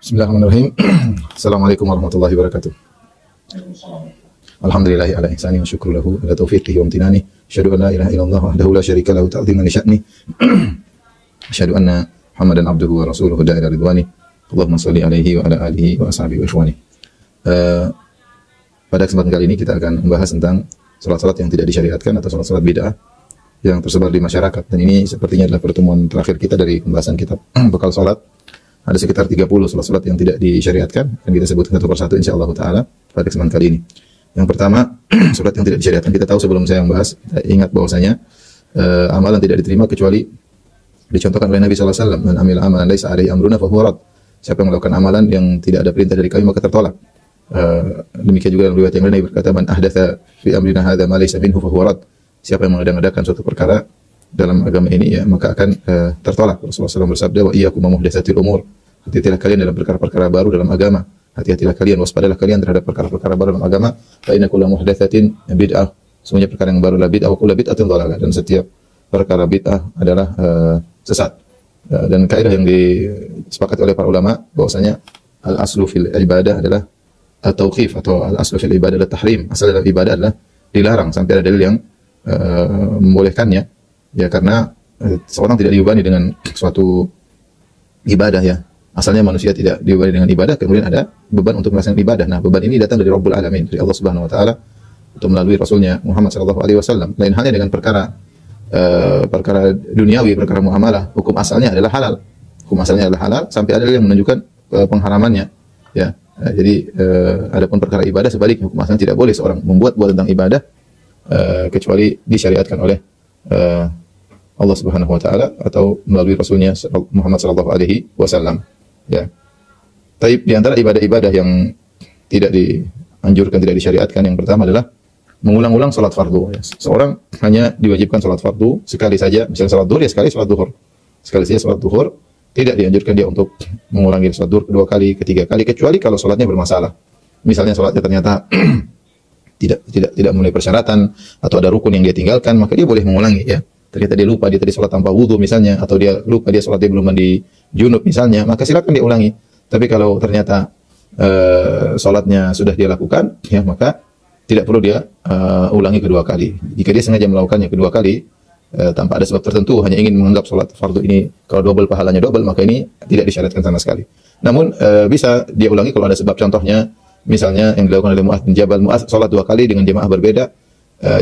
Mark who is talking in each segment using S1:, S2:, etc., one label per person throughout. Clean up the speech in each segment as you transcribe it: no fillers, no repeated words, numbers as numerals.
S1: Bismillahirrahmanirrahim. Assalamualaikum warahmatullahi wabarakatuh. Alhamdulillahi ala ihsani wa syukru lahu ala taufiqihi wa amtinani. Asyhadu an la ilaha illallah wahdahu la syarika lahu ta'ziman li sya'ni. Asyhadu anna Muhammadan abduhu wa rasuluhu da'ila ridwani. Allahumma shalli alaihi wa ala alihi wa ashabihi wa ikhwani. Pada kesempatan kali ini kita akan membahas tentang salat-salat yang tidak disyariatkan atau salat-salat bid'ah yang tersebar di masyarakat. Dan ini sepertinya adalah pertemuan terakhir kita dari pembahasan kitab bekal salat. Ada sekitar 30 salat-salat yang tidak disyariatkan dan kita sebutkan satu persatu insyaallah taala pada kesempatan kali ini. Yang pertama, salat yang tidak disyariatkan. Kita tahu sebelum saya membahas, kita ingat bahwasanya amalan tidak diterima kecuali dicontohkan oleh Nabi sallallahu alaihi wasallam, "Man amila amalan laisa alaihi amruna fa huwa rad." Siapa yang melakukan amalan yang tidak ada perintah dari kami maka tertolak. Demikian juga dalam riwayat yang lain Nabi berkata, "Man ahdatsa fi amrina hadza ma laysa minhu fa huwa rad." Siapa yang mengadakan suatu perkara dalam agama ini ya maka akan tertolak. Rasulullah SAW bersabda, "Wa iyyakum muhdatsatil umur." Hati-hatilah kalian dalam perkara-perkara baru dalam agama. Hati-hatilah kalian, waspadalah kalian terhadap perkara-perkara baru dalam agama. Fa inna kulla muhdatsatin bid'ah. Semuanya perkara yang baru adalah bid'ah, wa kullu bid'atin dhalalah. Dan setiap perkara bid'ah adalah sesat. Dan kaidah yang disepakati oleh para ulama bahwasanya al-aslu fil ibadah adalah at-tauqif atau al-aslu fil ibadah adalah tahrim. Asal dalam ibadah adalah dilarang sampai ada dalil yang membolehkannya. Ya karena seorang tidak dibebani dengan suatu ibadah ya. Asalnya manusia tidak dibebani dengan ibadah, kemudian ada beban untuk melaksanakan ibadah. Nah, beban ini datang dari Rabbul Alamin, dari Allah Subhanahu wa taala untuk melalui Rasulnya Muhammad sallallahu alaihi wasallam. Lain halnya dengan perkara duniawi, perkara muamalah, hukum asalnya adalah halal. Hukum asalnya adalah halal sampai ada yang menunjukkan pengharamannya. Ya. Jadi adapun perkara ibadah sebaliknya, hukum asalnya tidak boleh seorang membuat tentang ibadah kecuali disyariatkan oleh Allah Subhanahu wa taala atau melalui Rasulnya Muhammad sallallahu alaihi wasallam. Ya. Tapi di antara ibadah-ibadah yang tidak dianjurkan, tidak disyariatkan, yang pertama adalah mengulang-ulang salat fardu. Ya. Seorang hanya diwajibkan salat fardu sekali saja, misalnya salat zuhur ya sekali salat zuhur. Sekali saja salat zuhur, tidak dianjurkan dia untuk mengulangi salat zuhur kedua kali, ketiga kali kecuali kalau salatnya bermasalah. Misalnya salatnya ternyata tidak memenuhi persyaratan atau ada rukun yang dia tinggalkan, maka dia boleh mengulangi ya. Ternyata dia lupa, dia tadi sholat tanpa wudu misalnya, atau dia lupa dia sholat dia belum mandi junub misalnya, maka silakan dia ulangi. Tapi kalau ternyata sholatnya sudah dia lakukan, ya maka tidak perlu dia ulangi kedua kali. Jika dia sengaja melakukannya kedua kali tanpa ada sebab tertentu, hanya ingin menganggap sholat fardu ini kalau double pahalanya double, maka ini tidak disyariatkan sama sekali. Namun bisa dia ulangi kalau ada sebab. Contohnya misalnya yang dilakukan oleh Mu'adz bin Jabal, Mu'adz sholat dua kali dengan jemaah berbeda,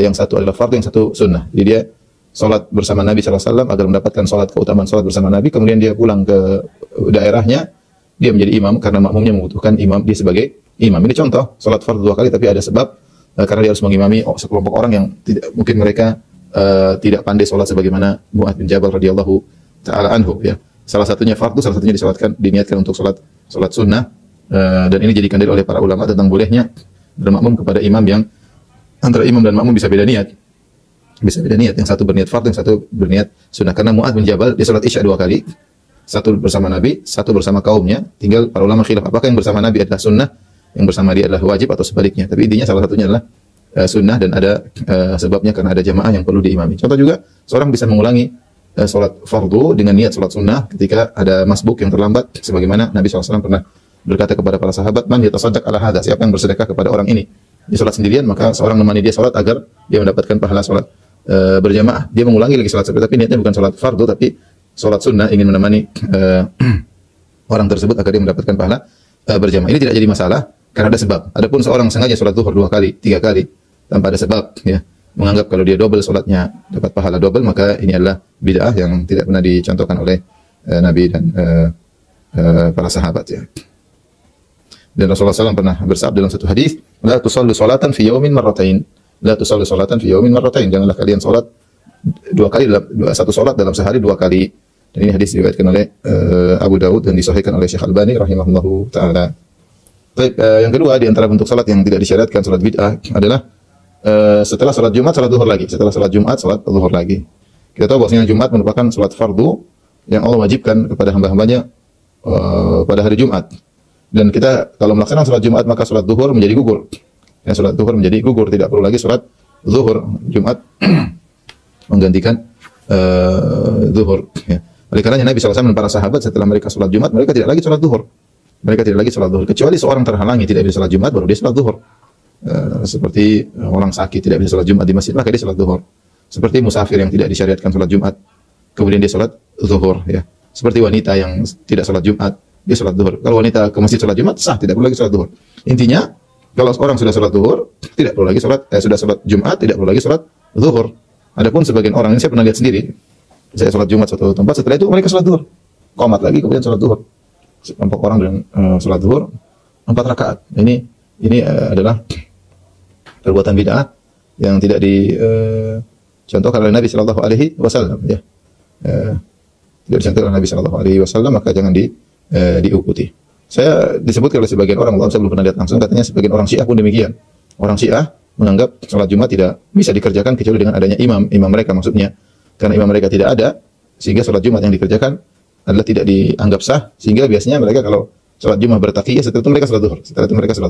S1: yang satu adalah fardu, yang satu sunnah. Jadi dia sholat bersama Nabi SAW agar mendapatkan keutamaan sholat bersama Nabi, kemudian dia pulang ke daerahnya, dia menjadi imam karena makmumnya membutuhkan imam, dia sebagai imam. Ini contoh, sholat fardu dua kali tapi ada sebab, karena dia harus mengimami sekelompok orang yang mungkin mereka tidak pandai sholat sebagaimana Mu'adz bin Jabal radhiyallahu ta'ala anhu ya. Salah satunya fardu, salah satunya diniatkan untuk sholat sunnah, dan ini dijadikan dalil oleh para ulama tentang bolehnya bermakmum kepada imam yang antara imam dan makmum bisa beda niat. Bisa beda niat, yang satu berniat fardu, yang satu berniat sunnah. Karena Mu'adz bin Jabal dia salat Isya dua kali, satu bersama Nabi, satu bersama kaumnya. Tinggal para ulama khilaf apakah yang bersama Nabi adalah sunnah, yang bersama dia adalah wajib atau sebaliknya. Tapi intinya salah satunya adalah sunnah dan ada sebabnya karena ada jamaah yang perlu diimami. Contoh juga seorang bisa mengulangi salat fardu dengan niat salat sunnah ketika ada masbuk yang terlambat, sebagaimana Nabi SAW pernah berkata kepada para sahabat, "Man yatasaddaq ala hadza?" Siapa yang bersedekah kepada orang ini? Dia salat sendirian, maka seorang menemani dia salat agar dia mendapatkan pahala salat berjamaah. Dia mengulangi lagi salat seperti, tapi niatnya bukan salat fardu tapi salat sunnah, ingin menemani orang tersebut agar dia mendapatkan pahala berjamaah. Ini tidak jadi masalah karena ada sebab. Adapun seorang sengaja salat zuhur dua kali, tiga kali tanpa ada sebab ya, menganggap kalau dia double salatnya dapat pahala double, maka ini adalah bid'ah yang tidak pernah dicontohkan oleh Nabi dan para sahabat ya. Dan Rasulullah SAW pernah bersabda dalam satu hadis, "La tusallu salatan fi yaumin marratain." La tusallu salatan fi yaumin marratain. Janganlah kalian salat dua kali satu salat dalam sehari dua kali. Dan ini hadis diriwayatkan oleh Abu Dawud dan disahihkan oleh Syekh Albani rahimahullahu taala. Baik, yang kedua di antara bentuk salat yang tidak disyariatkan, salat bid'ah adalah setelah salat Jumat salat zuhur lagi. Setelah salat Jumat salat zuhur lagi. Kita tahu bahwasanya Jumat merupakan salat fardu yang Allah wajibkan kepada hamba-hambanya pada hari Jumat. Dan kita kalau melaksanakan salat Jumat maka salat zuhur menjadi gugur. Ya, salat zuhur menjadi gugur, tidak perlu lagi salat zuhur. Jumat menggantikan zuhur. Ya. Oleh karenanya Nabi SAW dan para sahabat setelah mereka salat Jumat, mereka tidak lagi salat zuhur. mereka tidak lagi sholat zuhur. Kecuali seorang terhalangi tidak bisa sholat Jumat, baru dia sholat zuhur. Seperti orang sakit tidak bisa sholat Jumat di masjid, maka dia sholat zuhur. Seperti musafir yang tidak disyariatkan sholat Jumat, kemudian dia sholat zuhur. Ya. Seperti wanita yang tidak sholat Jumat, dia sholat zuhur. Kalau wanita ke masjid sholat Jumat, sah, tidak perlu lagi sholat zuhur. Intinya, kalau orang sudah sholat zuhur, tidak perlu lagi sudah sholat Jumat, tidak perlu lagi sholat zuhur. Adapun sebagian orang ini saya pernah lihat sendiri, saya sholat Jumat suatu tempat, setelah itu mereka sholat zuhur, qomat lagi, kemudian sholat zuhur. Sekelompok orang dengan sholat zuhur 4 rakaat. Ini adalah perbuatan bid'ah yang tidak dicontohkan oleh Nabi Shallallahu Alaihi Wasallam. Ya, tidak dicontohkan oleh Nabi Shallallahu Alaihi Wasallam, maka jangan diikuti. Saya disebutkan oleh sebagian orang, saya belum pernah lihat langsung, katanya sebagian orang Syiah pun demikian. Orang Syiah menganggap sholat Jumat tidak bisa dikerjakan kecuali dengan adanya imam mereka maksudnya. Karena imam mereka tidak ada, sehingga sholat Jumat yang dikerjakan adalah tidak dianggap sah, sehingga biasanya mereka kalau sholat Jumat bertakiyah, setelah itu mereka sholat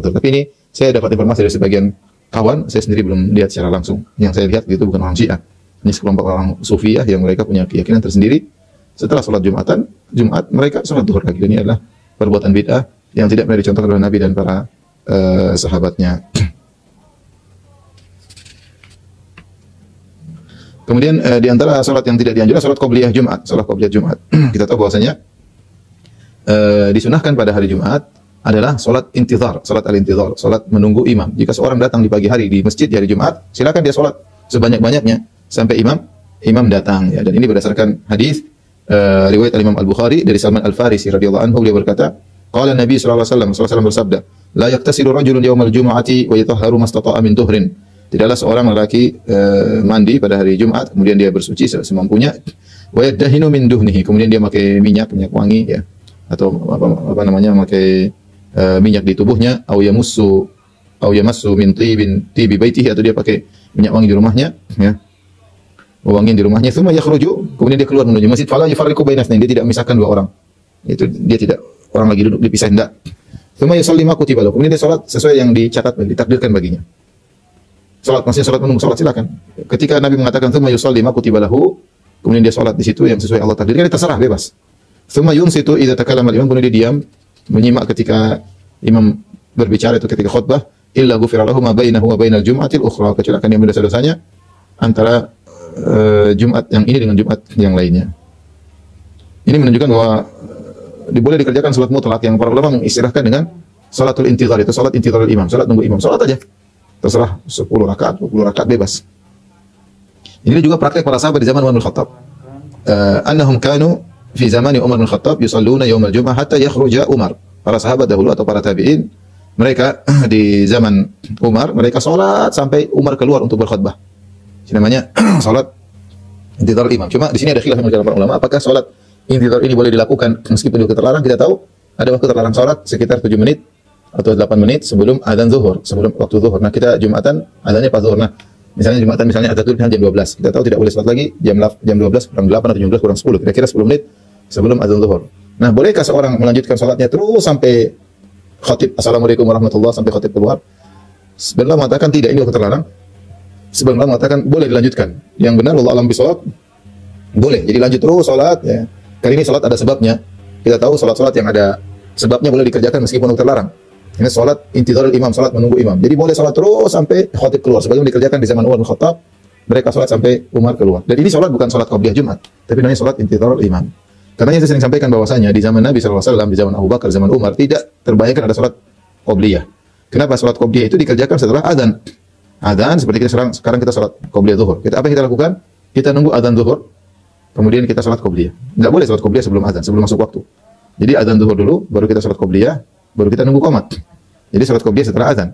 S1: zuhur. Tapi ini saya dapat informasi dari sebagian kawan, saya sendiri belum lihat secara langsung. Yang saya lihat itu bukan orang Syiah. Ini sekelompok orang Sufiyah yang mereka punya keyakinan tersendiri. Setelah sholat Jumat mereka sholat zuhur lagi. Ini adalah perbuatan bid'ah yang tidak pernah dicontohkan oleh Nabi dan para sahabatnya. Kemudian di antara salat yang tidak dianjurkan salat qabliyah Jumat. Salat qabliyah Jumat. Kita tahu bahwasanya disunahkan pada hari Jumat adalah salat intizar, salat al-intizar, salat menunggu imam. Jika seorang datang di pagi hari di masjid di hari Jumat, silakan dia salat sebanyak-banyaknya sampai imam datang ya. Dan ini berdasarkan hadis riwayat Imam Al-Bukhari dari Salman Al-Farisi radhiyallahu anhu, beliau berkata, qala Nabi sallallahu alaihi wasallam bersabda, la yaktasilu rajulun yaumal jumu'ati wa yatahharu mastata'a min tuhrin. Tidaklah seorang lelaki mandi pada hari Jumat, kemudian dia bersuci semampunya, wa yadahinu min duhnihi, kemudian dia pakai minyak wangi ya, atau apa namanya, pakai minyak di tubuhnya, au yamassu min tibi baitihi, atau dia pakai minyak wangi di rumahnya ya, wangi di rumahnya. Tsumma yakhruju, kemudian dia keluar menuju masjid, fala yufarriqu baina itsnain, dia tidak memisahkan dua orang. Itu dia tidak orang lagi duduk dipisah, hendak. Tsumma yusalli ma kutiba lahu, kemudian dia salat sesuai yang dicatat dan ditakdirkan baginya. Salat, maksudnya salat menunggu, salat silakan. Ketika Nabi mengatakan tsumma yusalli ma kutiba lahu, kemudian dia salat di situ yang sesuai Allah takdirkan, dia terserah, bebas. Tsumma yunsitu idza takallama al-imam, kemudian dia diam menyimak ketika imam berbicara, itu ketika khutbah, illa ghufira lahu ma bainahu wa bainal jum'atil ukhra, kecuali akan diampuni dosa-dosanya antara Jumat yang ini dengan Jumat yang lainnya. Ini menunjukkan bahwa boleh dikerjakan salat mutlak yang para ulama mengistilahkan dengan salatul intizar, itu salat intizar imam, salat nunggu imam, salat aja. Terserah 10 rakaat, 20 rakaat, bebas. Ini juga praktek para sahabat di zaman Umar bin Khattab. Annahum kanu fi zamani Umar bin Khattab yusalluna yaumal jum'ah hatta yakhruja Umar. Para sahabat dahulu atau para tabi'in, mereka di zaman Umar, mereka salat sampai Umar keluar untuk berkhutbah. Ini namanya salat intizar imam. Cuma di sini ada khilaf antara para ulama, apakah salat intizar ini boleh dilakukan meskipun juga terlarang. Kita tahu ada waktu terlarang salat sekitar 7 menit atau 8 menit sebelum adzan zuhur, sebelum waktu zuhur. Nah, kita Jumatan adzannya pas zuhur. Nah, misalnya Jumatan adzan zuhur jam 12. Kita tahu tidak boleh salat lagi jam 12 kurang 8 atau jam 12 kurang 10. Kira-kira 10 menit sebelum adzan zuhur. Nah, bolehkah seorang melanjutkan salatnya terus sampai khatib assalamualaikum warahmatullahi sampai khatib keluar? Sebenarnya mengatakan tidak, ini waktu terlarang. Sebenarnya mengatakan boleh dilanjutkan. Yang benar Allah alam bisawab, boleh. Jadi lanjut terus salat ya. Kali ini salat ada sebabnya. Kita tahu salat-salat yang ada sebabnya boleh dikerjakan meskipun terlarang. Ini salat intizarul imam, salat menunggu imam. Jadi boleh salat terus sampai khatib keluar. Sebagaimana dikerjakan di zaman Umar bin Khattab, mereka salat sampai Umar keluar. Dan ini salat bukan salat qabliyah Jumat, tapi namanya salat intizarul imam. Karena saya sering sampaikan bahwasanya di zaman Nabi SAW, di zaman Abu Bakar, zaman Umar, tidak terbayangkan ada salat qabliyah. Kenapa? Salat qabliyah itu dikerjakan setelah adzan. Adzan seperti kita sekarang kita salat qabliyah zuhur. Apa yang kita lakukan? Kita nunggu adzan zuhur, kemudian kita salat qabliyah. Enggak boleh salat qabliyah sebelum adzan, sebelum masuk waktu. Jadi adzan zuhur dulu, baru kita salat qabliyah, baru kita nunggu qomat. Jadi salat qabliyah setelah adzan.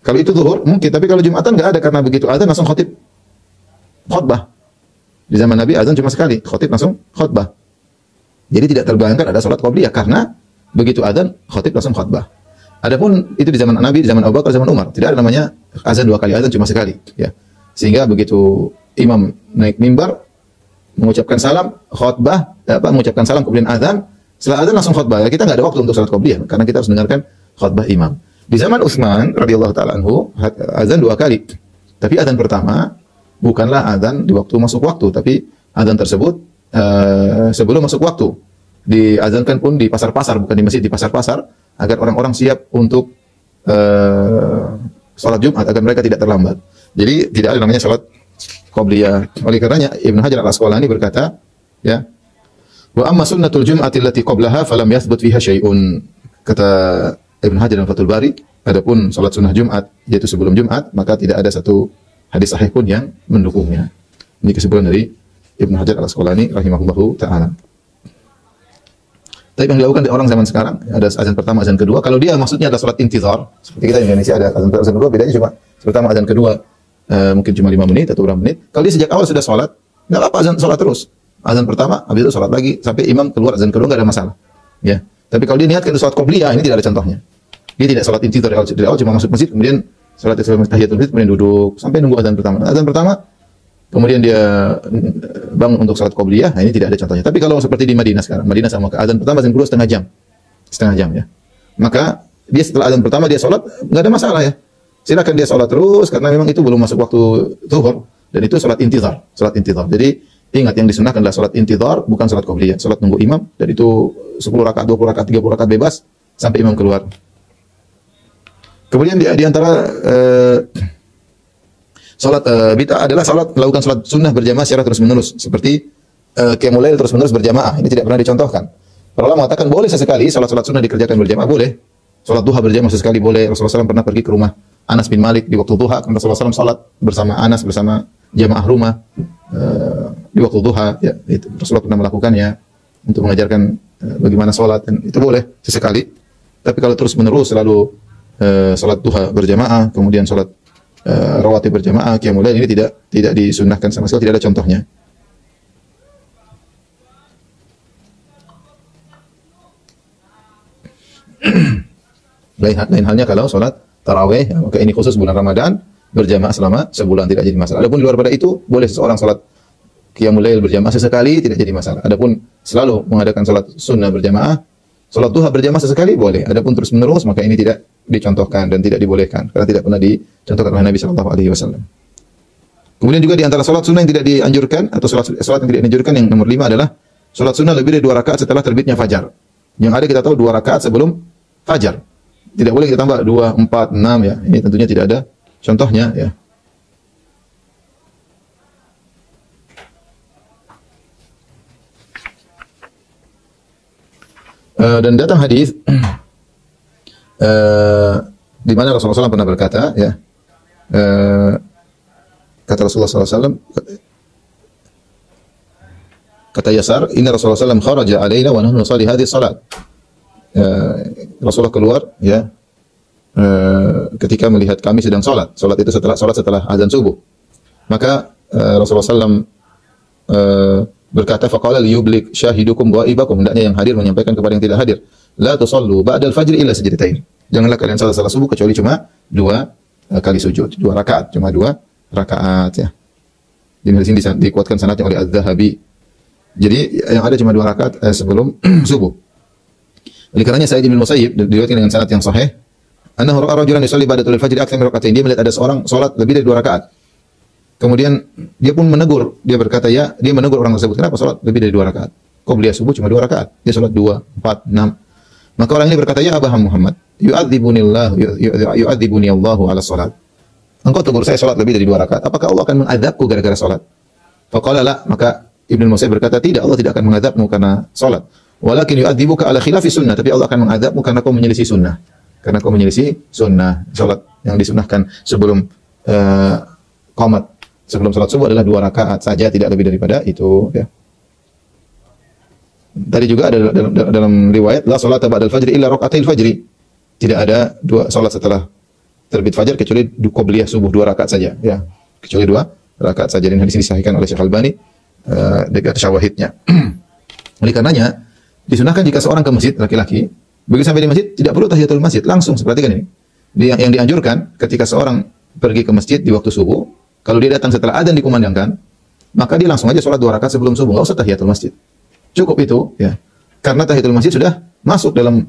S1: Kalau itu zuhur mungkin, tapi kalau Jumatan enggak ada, karena begitu adzan langsung khatib khutbah. Di zaman Nabi adzan cuma sekali, khatib langsung khutbah. Jadi tidak terbayangkan ada salat qabliyah karena begitu adzan khatib langsung khutbah. Adapun itu di zaman Nabi, di zaman Abu Bakar, zaman Umar, tidak ada namanya azan 2 kali, azan cuma sekali, ya. Sehingga begitu imam naik mimbar, mengucapkan salam, khutbah, mengucapkan salam kemudian azan, setelah azan langsung khutbah. Ya, kita nggak ada waktu untuk salat qabliyah karena kita harus mendengarkan khutbah imam. Di zaman Utsman radhiyallahu taala anhu, azan 2 kali. Tapi azan pertama bukanlah azan di waktu masuk waktu, tapi azan tersebut sebelum masuk waktu. diazankan pun di pasar-pasar, bukan di masjid, di pasar-pasar, agar orang-orang siap untuk sholat Jumat, agar mereka tidak terlambat. Jadi tidak ada namanya sholat qobliyah. Oleh karenanya Ibnu Hajar Al-Asqalani berkata, ya, wa amma sunnatul jum'ati allati qablaha falam yathbut fiha syai'un. Kata Ibnu Hajar dalam Fathul Bari, adapun salat sunnah Jumat yaitu sebelum Jumat, maka tidak ada satu hadis sahih pun yang mendukungnya. Ini kesimpulan dari Ibnu Hajar Al-Asqalani rahimahullahu taala. Tapi yang dilakukan orang zaman sekarang, ada azan pertama, azan kedua. Kalau dia maksudnya ada salat intizar, seperti kita di Indonesia ada azan pertama, azan kedua, bedanya cuma pertama, azan kedua mungkin cuma 5 menit atau berapa menit. Kalau dia sejak awal sudah salat, enggak apa azan salat terus. Azan pertama, habis itu salat lagi sampai imam keluar azan kedua, enggak ada masalah. Ya. Tapi kalau dia niatkan salat qobliyah, ini tidak ada contohnya. Dia tidak salat intizar dari awal, cuma masuk masjid, kemudian salat tahiyatul masjid, kemudian duduk sampai nunggu azan pertama. Azan pertama, kemudian dia bangun untuk salat qobliyah, nah ini tidak ada contohnya. Tapi kalau seperti di Madinah sekarang, Madinah sama azan pertama, azan kedua setengah jam ya. Maka dia setelah azan pertama dia salat, enggak ada masalah ya. Silakan dia salat terus karena memang itu belum masuk waktu zuhur dan itu salat intizar, salat intizar. Jadi ingat yang disunahkan adalah salat intizar, bukan salat qobliyah. Salat nunggu imam dan itu 10 rakaat, 20 rakaat, 30 rakaat bebas sampai imam keluar. Kemudian di antara salat bid'ah adalah melakukan salat sunnah berjamaah secara terus-menerus seperti qiyamul lail terus-menerus berjamaah. Ini tidak pernah dicontohkan. Para ulama mengatakan boleh sesekali salat sunnah dikerjakan berjamaah, boleh. Salat duha berjamaah sesekali boleh. Rasulullah SAW pernah pergi ke rumah Anas bin Malik di waktu duha, karena Rasulullah SAW salat bersama Anas bersama jamaah rumah di waktu duha. Ya, itu Rasulullah pernah melakukannya untuk mengajarkan bagaimana salat, dan itu boleh sesekali. Tapi kalau terus-menerus selalu salat duha berjamaah, kemudian salat rawatib berjamaah, qiyamul lail, ini tidak disunnahkan sama sekali, tidak ada contohnya. Lain halnya kalau salat tarawih, maka ini khusus bulan Ramadan berjamaah selama sebulan, tidak jadi masalah. Adapun di luar pada itu boleh seseorang salat qiyamul lail berjamaah sesekali, tidak jadi masalah. Adapun selalu mengadakan salat sunnah berjamaah, salat duha berjamaah sesekali boleh. Adapun terus-menerus maka ini tidak dicontohkan dan tidak dibolehkan karena tidak pernah dicontohkan oleh Nabi sallallahu alaihi wasallam. Kemudian juga di antara salat sunnah yang tidak dianjurkan atau salat yang tidak dianjurkan yang nomor 5 adalah salat sunnah lebih dari 2 rakaat setelah terbitnya fajar. Yang ada kita tahu 2 rakaat sebelum fajar. Tidak boleh kita tambah 2, 4, 6 ya. Ini tentunya tidak ada contohnya ya. Dan datang hadis di mana Rasulullah SAW pernah berkata ya, kata Rasulullah SAW, kata Yasar, inna Rasulullah SAW kharaja alaina wa nahnu nusalli hadhihi salat. Rasulullah keluar ya ketika melihat kami sedang salat itu setelah azan subuh. Maka Rasulullah SAW berkata, faqala liyublik syahidukum ghaibakum, hendaknya yang hadir menyampaikan kepada yang tidak hadir, la tusallu ba'dal fajr illa sajdatain. Janganlah kalian salat subuh kecuali cuma 2 kali sujud, 2 rakaat, cuma 2 rakaat ya. Jadi di sini dikuatkan sanadnya oleh Az-Zahabi. Jadi yang ada cuma 2 rakaat sebelum subuh. Oleh karenanya Sa'id bin Musayyib diriwayatkan dengan sanad yang sahih, annahu ra'a rajulan yusalli ba'da tulil fajr aktsar min rak'atain. Dia melihat ada seorang salat lebih dari 2 rakaat. Kemudian dia pun menegur, dia berkata dia menegur orang tersebut, kenapa salat lebih dari 2 rakaat? Qobliyah subuh cuma 2 rakaat. Dia salat 2, 4, 6. Maka orang ini berkata, ya Aba Muhammad, yu'adzibuni Allahu ala salat. Engkau tegur saya salat lebih dari 2 rakaat. Apakah Allah akan mengazabku gara-gara salat? Faqala la, maka Ibnu Musayyib berkata, tidak, Allah tidak akan mengazabmu karena salat. Walakin yu'adzibuka ala khilafi sunnah, tapi Allah akan mengazabmu karena kau menyelisih sunnah. Karena kau menyelisih sunnah. Salat yang disunahkan sebelum qomat, sebelum salat subuh adalah 2 rakaat saja, tidak lebih daripada itu ya. Tadi juga ada dalam riwayat, la salata ba'dal fajri illa raka'atil fajri. Tidak ada 2 salat setelah terbit fajar kecuali qobliyah subuh 2 rakaat saja ya. Kecuali 2 rakaat saja, dan hadis ini disahihkan oleh Syekh Albani dekat syawahidnya. Oleh karenanya disunahkan jika seorang ke masjid, laki-laki, begitu sampai di masjid tidak perlu tahiyatul masjid, langsung perhatikan ini. Yang dianjurkan ketika seorang pergi ke masjid di waktu subuh, kalau dia datang setelah adzan dikumandangkan, maka dia langsung aja sholat 2 rakaat sebelum subuh, enggak usah tahiyatul masjid. Cukup itu ya. Karena tahiyatul masjid sudah masuk dalam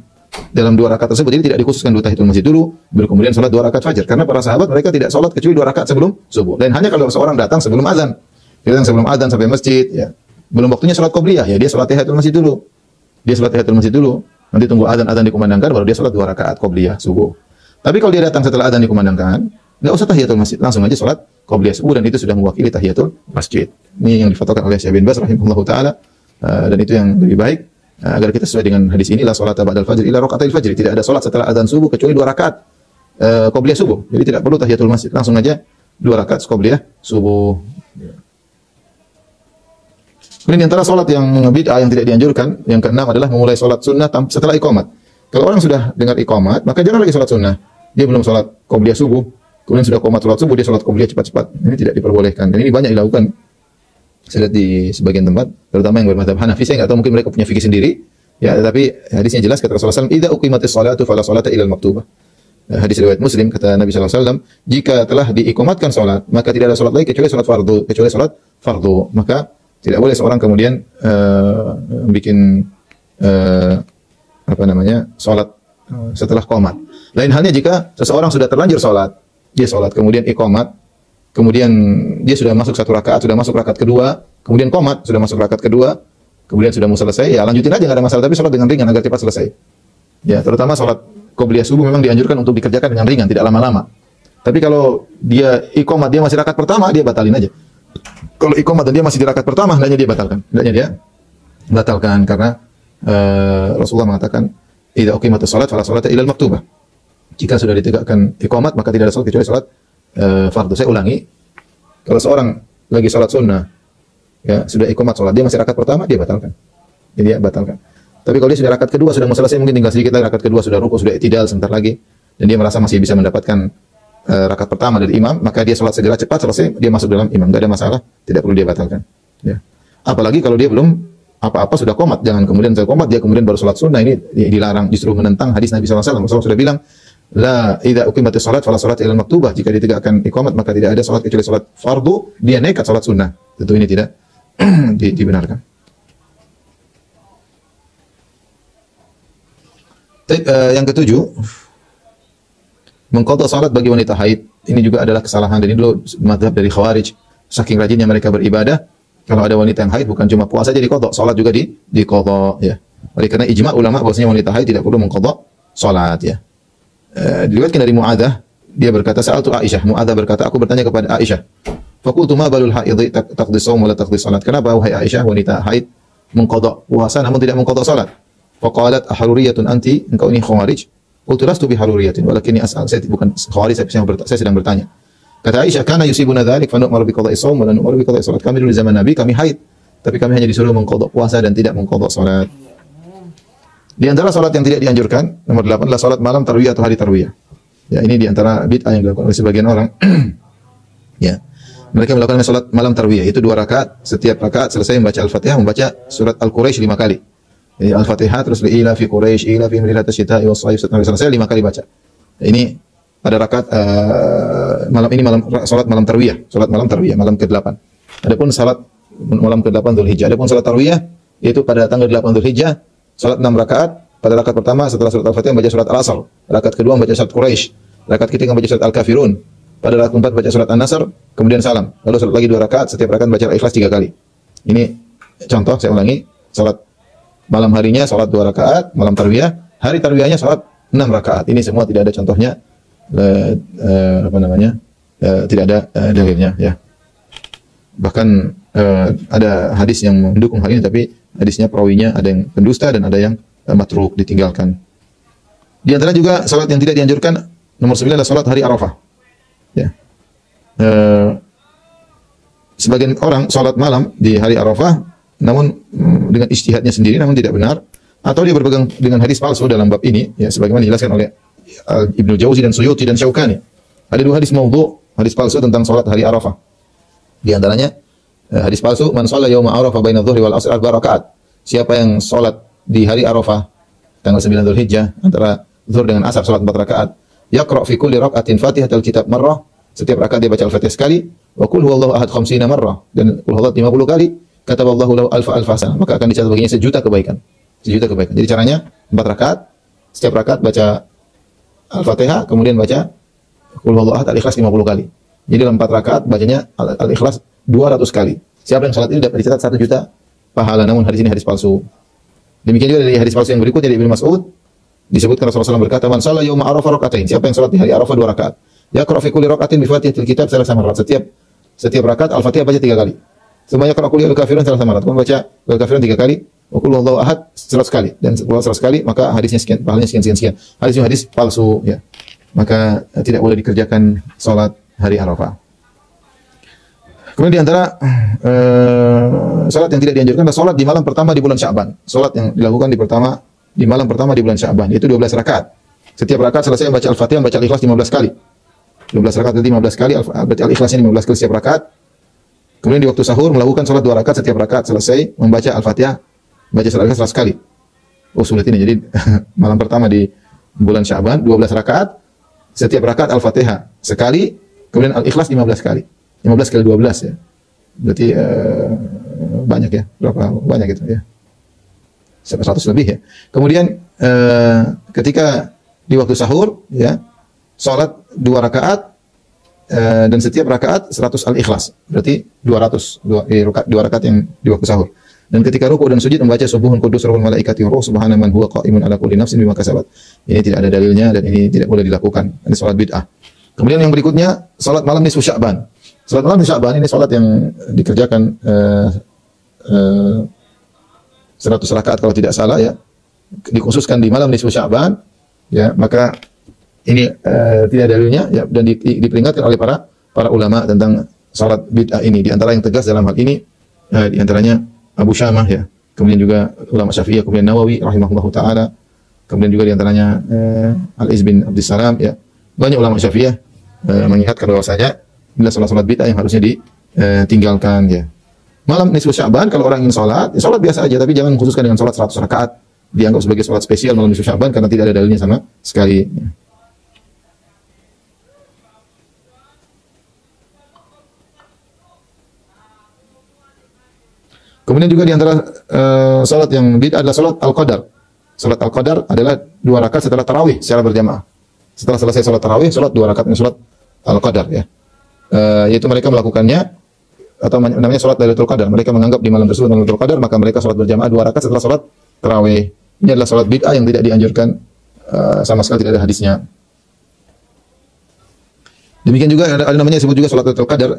S1: 2 rakaat tersebut, jadi tidak dikhususkan 2 tahiyatul masjid dulu, kemudian sholat 2 rakaat fajar. Karena para sahabat mereka tidak sholat kecuali 2 rakaat sebelum subuh. Dan hanya kalau seorang datang sebelum adzan, dia datang sebelum adzan sampai masjid ya, belum waktunya sholat qobliyah ya, dia sholat tahiyatul masjid dulu. dia sholat tahiyatul masjid dulu, nanti tunggu azan dikumandangkan baru dia sholat 2 rakaat qobliyah subuh. Tapi kalau dia datang setelah azan dikumandangkan, enggak usah tahiyatul masjid, langsung aja sholat qobliyah subuh dan itu sudah mewakili tahiyatul masjid. Ini yang difatwakan oleh Syekh bin Baz rahimahullahu taala, dan itu yang lebih baik agar kita sesuai dengan hadis ini, la sholata ba'dal fajr illa raka'atil fajr. Tidak ada sholat setelah azan subuh kecuali 2 rakaat qobliyah subuh. Jadi tidak perlu tahiyatul masjid, langsung aja 2 rakaat qobliyah subuh. Kemudian antara sholat yang bid'ah yang tidak dianjurkan, yang keenam adalah memulai sholat sunnah setelah iqamat. Kalau orang sudah dengar iqamat, maka jangan lagi sholat sunnah. Dia belum sholat qobliyah subuh, kemudian sudah qomat sholat subuh, dia sholat qobliyah cepat-cepat. Ini tidak diperbolehkan. Dan ini banyak dilakukan. Saya lihat di sebagian tempat, terutama yang bermadzhab Hanafi. Saya nggak tahu, mungkin mereka punya fikih sendiri. Ya, tetapi hadisnya jelas kata Rasulullah SAW, "Idza uqimatis sholatu fala sholata illa al-maktubah." Hadis riwayat Muslim, kata Nabi SAW, jika telah diiqamatkan sholat, maka tidak ada sholat lagi kecuali sholat fardu. Maka tidak boleh seorang kemudian bikin sholat setelah qomat. Lain halnya jika seseorang sudah terlanjur sholat, dia sholat kemudian iqamat, kemudian dia sudah masuk 1 rakaat, sudah masuk rakaat kedua, kemudian qomat, sudah masuk rakaat kedua, kemudian sudah mau selesai, ya lanjutin aja, nggak ada masalah, tapi sholat dengan ringan agar cepat selesai. Ya, terutama sholat qobliyah subuh memang dianjurkan untuk dikerjakan dengan ringan, tidak lama-lama. Tapi kalau dia iqamat, dia masih rakaat pertama, dia batalin aja. Kalau iqamat dan dia masih di rakaat pertama, hendaknya dia batalkan karena Rasulullah mengatakan, "Idza uqimatis shalat fala sholata illa al-maktubah." Jika sudah ditegakkan iqamat, maka tidak ada salat kecuali salat fardu. Saya ulangi, kalau seorang lagi salat sunnah, ya sudah iqamat salat, dia masih rakaat pertama, dia batalkan. Jadi dia batalkan. Tapi kalau dia sudah rakaat kedua, sudah mau selesai, mungkin tinggal sedikit lagi rakaat kedua, sudah ruku, sudah i'tidal sebentar lagi, dan dia merasa masih bisa mendapatkan rakaat pertama dari imam, maka dia sholat segera cepat selesai, dia masuk dalam imam, tidak ada masalah, tidak perlu dia batalkan. Ya. Apalagi kalau dia belum apa-apa sudah qomat, jangan kemudian saya qomat dia kemudian baru sholat sunnah, ini dilarang, justru menentang hadis Nabi SAW. Rasulullah sudah bilang, la idza uqimatis shalat fala sholata illa al-maktubah. Jika ditegakkan iqamat maka tidak ada sholat kecuali sholat fardu. Dia nekat sholat sunnah, tentu ini tidak dibenarkan. Yang ketujuh, mengqadha salat bagi wanita haid. Ini juga adalah kesalahan, dan ini dulu mazhab dari Khawarij. Saking rajinnya mereka beribadah, kalau ada wanita yang haid bukan cuma puasa jadi qadha, salat juga diqadha, ya. Oleh karena ijma' ulama bahwasanya wanita haid tidak perlu mengqadha salat, ya. Diriwayatkan dari Mu'adzah, dia berkata, sa'altu Aisyah. Mu'adzah berkata, aku bertanya kepada Aisyah. Faqultu ma balul haidhi taqdi shaum wa la taqdi salat. Kenapa wahai Aisyah wanita haid mengqadha puasa namun tidak mengqadha salat? Faqalat aharuriyatun anti, engkau ini Khawarij. Qultu lastu biharuriyatin walakinni as'al. Saya bukan Khawarij, saya sedang bertanya. Kata Aisyah, kana yusibuna dzalik fa nu'maru bi qada'i shaum wa la nu'maru bi qada'i salat. Kami dulu di zaman Nabi kami haid, tapi kami hanya disuruh mengqadha puasa dan tidak mengqadha salat. Di antara salat yang tidak dianjurkan, nomor 8 adalah salat malam tarwiyah atau hari tarwiyah. Ya, ini di antara bid'ah yang dilakukan oleh sebagian orang. Ya. Mereka melakukan salat malam tarwiyah, itu 2 rakaat, setiap rakaat selesai membaca Al-Fatihah, membaca surat Al-Quraisy 5 kali. Jadi Al-Fatihah terus ila fi Quraisy ila fi rihlatas syita'i was shaif sampai selesai 5 kali baca. Ini pada rakaat malam ini, salat malam tarwiyah, malam ke-8. Adapun salat malam ke-8 Dzulhijjah. Adapun salat tarwiyah yaitu pada tanggal 8 Dzulhijjah, salat 6 rakaat. Pada rakaat pertama setelah surat Al-Fatihah membaca surat Al-Asr, rakaat kedua membaca surat Quraisy, rakaat ketiga membaca surat Al-Kafirun, pada rakaat keempat baca surat An-Nasr, kemudian salam. Lalu salat lagi 2 rakaat, setiap rakaat baca Al-Ikhlas 3 kali. Ini contoh, saya ulangi, salat malam harinya salat 2 rakaat, malam tarwiyah, hari tarwiyahnya salat 6 rakaat. Ini semua tidak ada contohnya, tidak ada dalilnya, ya. Bahkan ada hadis yang mendukung hal ini, tapi hadisnya perawinya ada yang pendusta dan ada yang matruk, ditinggalkan. Di antara juga salat yang tidak dianjurkan, nomor 9 adalah salat hari Arafah. Ya. Sebagian orang salat malam di hari Arafah, namun dengan ijtihadnya sendiri, namun tidak benar, atau dia berpegang dengan hadis palsu dalam bab ini, ya, sebagaimana dijelaskan oleh Ibnu Jauzi dan Suyuti dan Syaukani. Ada 2 hadis maudhu, hadis palsu tentang salat hari Arafah. Di antaranya hadis palsu, man shalla yauma Arafah baina dhuhri wal 'asr 4 rakaat. Siapa yang salat di hari Arafah tanggal 9 Dzulhijjah antara zuhur dengan asar salat 4 rakaat, yaqra fi kulli rak'atin Fatihatul Kitab marrah, setiap rakaat dia baca Al-Fatihah sekali, wa qul huwallahu ahad 50 marrah, dan qul huwallahu 50 kali, kataballahu lahu alfa hasanah, maka akan dicatat baginya 1 juta kebaikan. 1 juta kebaikan. Jadi caranya 4 rakaat, setiap rakaat baca Al-Fatihah, kemudian baca qul huwallahu ahad Al-Ikhlas 50 kali. Jadi dalam 4 rakaat bacanya Al-Ikhlas 200 kali. Siapa yang salat ini dapat dicatat 1 juta pahala, namun hadis ini hadis palsu. Demikian juga dari hadis palsu yang berikutnya dari Ibnu Mas'ud disebutkan Rasulullah SAW berkata, "Man shalla yauma Arafah raka'atain." Siapa yang salat di hari Arafah 2 rakaat. Yaqra fi kulli raka'atin bi Fatihatil Kitab 3 marrat. Setiap rakaat Al-Fatihah baca 3 kali. Semuanya qul a'udzu kafirun 3 marrat. Kemudian baca al-kafirun 3 kali, wa qul huwallahu ahad 100 kali dan setelah 100 kali maka hadisnya sekian, pahalanya sekian. Hadis palsu ya. Maka tidak boleh dikerjakan salat hari Arafah. Kemudian di antara salat yang tidak dianjurkan adalah salat di malam pertama di bulan Sya'ban. Salat yang dilakukan di malam pertama di bulan Sya'ban, yaitu 12 rakaat. Setiap rakaat selesai membaca Al-Fatihah, membaca Al-Ikhlas 15 kali. 12 rakaat berarti 15 kali, berarti Al-Ikhlasnya 15 kali setiap rakaat. Kemudian di waktu sahur melakukan salat 2 rakaat, setiap rakaat selesai membaca Al-Fatihah, baca surat Al-Ikhlas 100 kali. Oh, sulit ini. Jadi malam pertama di bulan Sya'ban 12 rakaat, setiap rakaat Al-Fatihah sekali, kemudian Al-Ikhlas 15 kali. 15 kali 12 ya. Berarti banyak ya. Berapa banyak gitu ya. 100 lebih ya. Kemudian ketika di waktu sahur ya, salat 2 rakaat dan setiap rakaat 100 Al-Ikhlas. Berarti 2 rakaat yang di waktu sahur. Dan ketika rukuk dan sujud membaca subuhun qudus rabbul malaikati wa ruh subhana man huwa qa'imun ala kulli nafsin bima kasabat. Ini tidak ada dalilnya dan ini tidak boleh dilakukan. Ini salat bid'ah. Kemudian yang berikutnya salat malam nisfu Sya'ban. Salat malam nisfu Sya'ban ini salat yang dikerjakan 100 rakaat kalau tidak salah ya. Dikhususkan di malam nisfu Sya'ban ya, maka ini tidak ada dalilnya ya, dan diperingatkan oleh para ulama tentang salat bid'ah ini. Di antara yang tegas dalam hal ini di antaranya Abu Syamah ya, kemudian juga ulama Syafi'iyah, kemudian Nawawi rahimahullahu taala, kemudian juga di antaranya Al-Iz bin Abdissalam ya. Banyak ulama Syafi'iyah mengingatkan bahwasanya bila salat bid'ah yang harusnya ditinggalkan ya. Malam nisfu Sya'ban kalau orang ingin salat, ya salat biasa aja, tapi jangan khususkan dengan salat 100 rakaat. Dianggap sebagai salat spesial malam nisfu Sya'ban karena tidak ada dalilnya sama sekali. Ya. Kemudian juga di antara salat yang bid'ah adalah salat Al-Qadar. Salat Al-Qadar adalah 2 rakaat setelah tarawih secara berjamaah. Setelah selesai salat tarawih, salat 2 rakaat salat Al-Qadar ya. Yaitu mereka melakukannya atau namanya salat Lailatul Qadar. Mereka menganggap di malam tersebut Lailatul Qadar, maka mereka salat berjamaah 2 rakaat setelah salat tarawih. Ini adalah salat bid'ah yang tidak dianjurkan, sama sekali tidak ada hadisnya. Demikian juga ada namanya disebut juga salat Lailatul Qadar,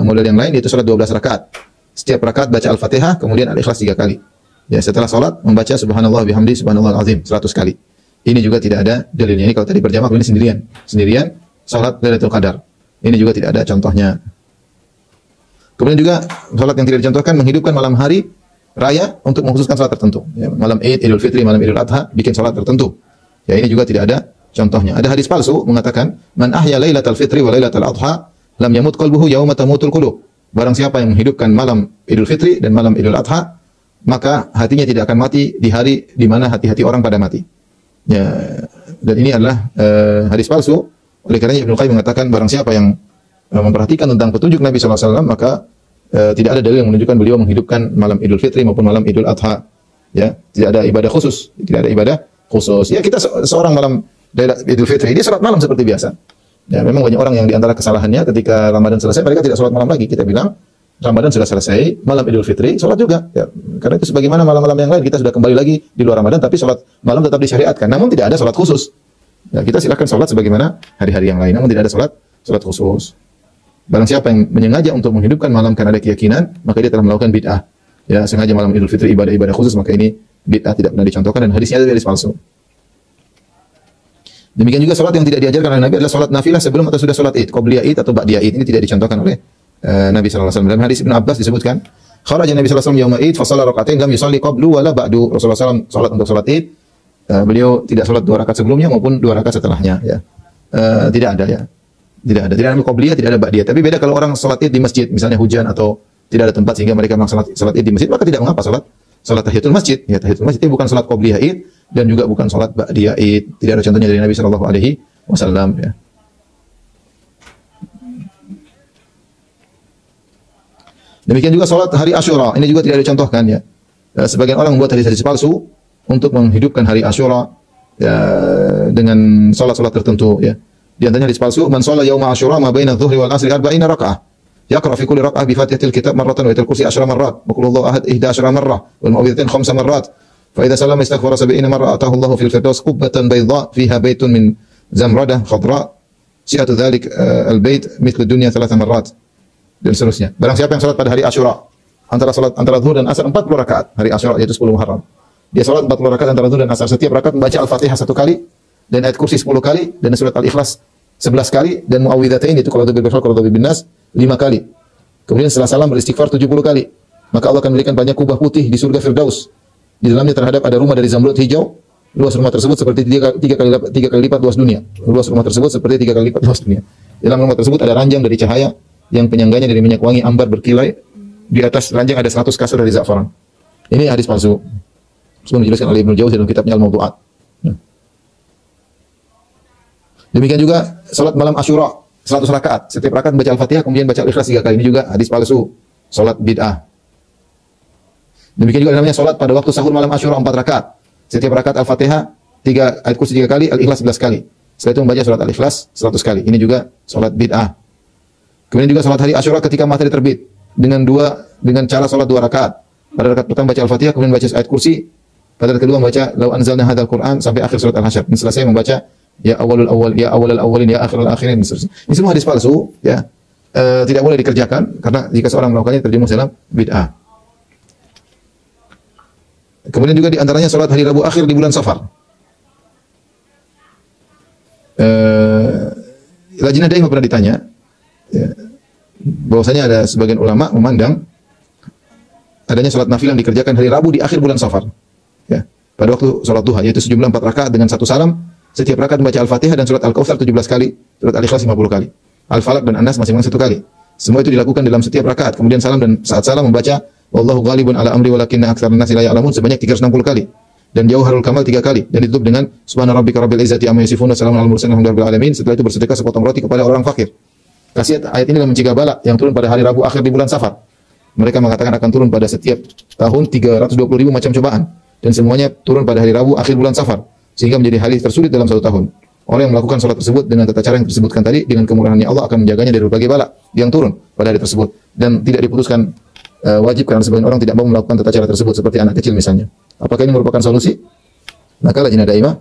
S1: model yang lain yaitu salat 12 rakaat. Setiap rakaat baca Al-Fatihah, kemudian Al-Ikhlas 3 kali. Ya, setelah salat membaca subhanallah bihamdi subhanallahal azim 100 kali. Ini juga tidak ada dalilnya. Ini kalau tadi berjamaah, ini sendirian salat Lailatul Qadar. Ini juga tidak ada contohnya. Kemudian juga salat yang tidak dicontohkan menghidupkan malam hari raya untuk mengkhususkan salat tertentu. Ya, malam Idul Fitri, malam Idul Adha bikin salat tertentu. Ya, ini juga tidak ada contohnya. Ada hadis palsu mengatakan man ahya lailatal fitri wa lailatal adha lam yamut qalbuhu yauma tamutul qulub. Barang siapa yang menghidupkan malam Idul Fitri dan malam Idul Adha, maka hatinya tidak akan mati di hari di mana hati-hati orang pada mati. Ya, dan ini adalah hadis palsu. Oleh karenanya Ibnu Qayyim mengatakan barang siapa yang memperhatikan tentang petunjuk Nabi SAW, maka tidak ada dalil yang menunjukkan beliau menghidupkan malam Idul Fitri maupun malam Idul Adha. Ya, tidak ada ibadah khusus, Ya, kita seorang malam Idul Fitri, dia salat malam seperti biasa. Ya, memang banyak orang yang diantara kesalahannya ketika Ramadan selesai mereka tidak sholat malam lagi. Kita bilang Ramadan sudah selesai, malam Idul Fitri sholat juga. Ya, karena itu sebagaimana malam-malam yang lain kita sudah kembali lagi di luar Ramadan, tapi sholat malam tetap disyariatkan. Namun tidak ada sholat khusus. Ya, kita silakan sholat sebagaimana hari-hari yang lain. Namun tidak ada sholat khusus. Barang siapa yang menyengaja untuk menghidupkan malam karena ada keyakinan, maka dia telah melakukan bid'ah. Ya, sengaja malam Idul Fitri ibadah khusus, maka ini bid'ah, tidak pernah dicontohkan dan hadisnya adalah hadis palsu. Demikian juga salat yang tidak diajarkan oleh Nabi adalah salat nafilah sebelum atau sudah salat Id, qabliyah Id atau ba'diyah Id. Ini tidak dicontohkan oleh Nabi sallallahu alaihi wasallam. Dalam hadis Ibnu Abbas disebutkan, kharaja Nabi sallallahu alaihi wasallam yauma Id fa shalla rak'atain lam yusalli qablu wala ba'du. Rasulullah SAW salat untuk salat Id, beliau tidak salat 2 rakaat sebelumnya maupun 2 rakaat setelahnya ya. Tidak ada ya. Tidak ada qabliyah, tidak ada ba'diyah. Tapi beda kalau orang salat Id di masjid, misalnya hujan atau tidak ada tempat sehingga mereka melaksanakan salat Id di masjid, maka tidak mengapa salat tahiyatul masjid. Ya, tahiyatul masjid itu bukan salat qabliyah Id dan juga bukan salat ba'diyah Id. Tidak ada contohnya dari Nabi sallallahu alaihi wasallam ya. Demikian juga salat hari Asyura, ini juga tidak dicontohkan ya. Sebagian orang membuat hadis-hadis palsu untuk menghidupkan hari Asyura ya, dengan salat-salat tertentu ya. Di antaranya hadis palsu, man shalla yauma Asyura ma baina adh-dhuhri wal 'ashri 40 raka'ah. Yaqra fi kulli raka'ah bi Fatihatil Kitab marratan wa ayatul kursi 10 marrat. Wa qul huwallahu ahad 11 marrah wal mu'awwidhatain 5 marrat. Fa idza sallama istaghfara 70 marrah atahu Allahu fil firdaus qubbatan bayda fiha baitun min zamradah khadra si'atu dzalik al-bait mithlu dunya 3 marrat. Dan seterusnya. Barang siapa yang salat pada hari Asyura, antara zuhur dan asar 40 rakaat, hari Asyura yaitu 10 Muharram. Dia salat 40 rakaat antara zuhur dan asar, setiap rakaat membaca Al-Fatihah 1 kali dan ayat kursi 10 kali dan surat Al-Ikhlas 11 kali dan muawwidzatain itu qul a'udzu birabbil nas 5 kali. Kemudian setelah salam beristighfar 70 kali. Maka Allah akan memberikan banyak kubah putih di surga Firdaus. Di dalamnya terhadap ada rumah dari zamrud hijau. Luas rumah tersebut seperti tiga kali lipat luas dunia. Luas rumah tersebut seperti 3 kali lipat luas dunia. Di dalam rumah tersebut ada ranjang dari cahaya yang penyangganya dari minyak wangi ambar berkilai. Di atas ranjang ada 100 kasur dari za'faran. Ini hadis palsu. Sudah dijelaskan oleh Ibnu Jauzi dalam kitabnya Al-Mawdu'at. Demikian juga salat malam Asyura 100 rakaat. Setiap rakaat baca Al-Fatihah kemudian baca Al-Ikhlas 3 kali. Ini juga hadis palsu. Salat bid'ah. Demikian juga namanya salat pada waktu sahur malam Asyura 4 rakaat. Setiap rakaat Al-Fatihah 3 ayat kursi 3 kali, Al-Ikhlas 11 kali. Setelah itu membaca surat Al-Ikhlas 100 kali. Ini juga salat bid'ah. Kemudian juga salat hari Asyura ketika matahari terbit dengan cara salat 2 rakaat. Pada rakaat pertama baca Al-Fatihah kemudian baca ayat kursi. Pada rakaat kedua membaca law anzalna hadzal Qur'an sampai akhir surat Al-Hasyr. Dan selesai membaca ya awalul awwalin ya akhirul akhirin. Ini semua hadis palsu ya. Tidak boleh dikerjakan karena jika seorang melakukannya terjerumus dalam bid'ah. Kemudian juga di antaranya salat hari Rabu akhir di bulan Safar. Lajnah Daimah pernah ditanya ya, bahwasanya ada sebagian ulama memandang adanya salat nafilah yang dikerjakan hari Rabu di akhir bulan Safar. Ya, pada waktu salat duha yaitu sejumlah 4 rakaat dengan 1 salam, setiap rakaat membaca Al-Fatihah dan surat Al-Kautsar 17 kali, surat Al-Ikhlas 50 kali, Al-Falaq dan An-Nas masing-masing 1 kali. Semua itu dilakukan dalam setiap rakaat. Kemudian salam dan saat salam membaca wallahu ghalibun ala amri walakinna aktsarun nasi la ya'lamun sebanyak 360 kali. Dan Jauharul Kamal 3 kali dan ditutup dengan subhana rabbika rabbil izzati amma yasifun wa salamun alal mursalin walhamdulillahi rabbil alamin. Setelah itu bersedekah sepotong roti kepada orang fakir. Khasiat ayat ini adalah mencegah bala yang turun pada hari Rabu akhir di bulan Safar. Mereka mengatakan akan turun pada setiap tahun 320.000 macam cobaan dan semuanya turun pada hari Rabu akhir bulan Safar sehingga menjadi hari tersulit dalam 1 tahun. Orang yang melakukan salat tersebut dengan tata cara yang disebutkan tadi dengan kemurahannya Allah akan menjaganya dari berbagai bala yang turun pada hari tersebut dan tidak diputuskan wajib karena sebagian orang tidak mau melakukan tata cara tersebut seperti anak kecil misalnya. Apakah ini merupakan solusi? Maka Lajnah Daimah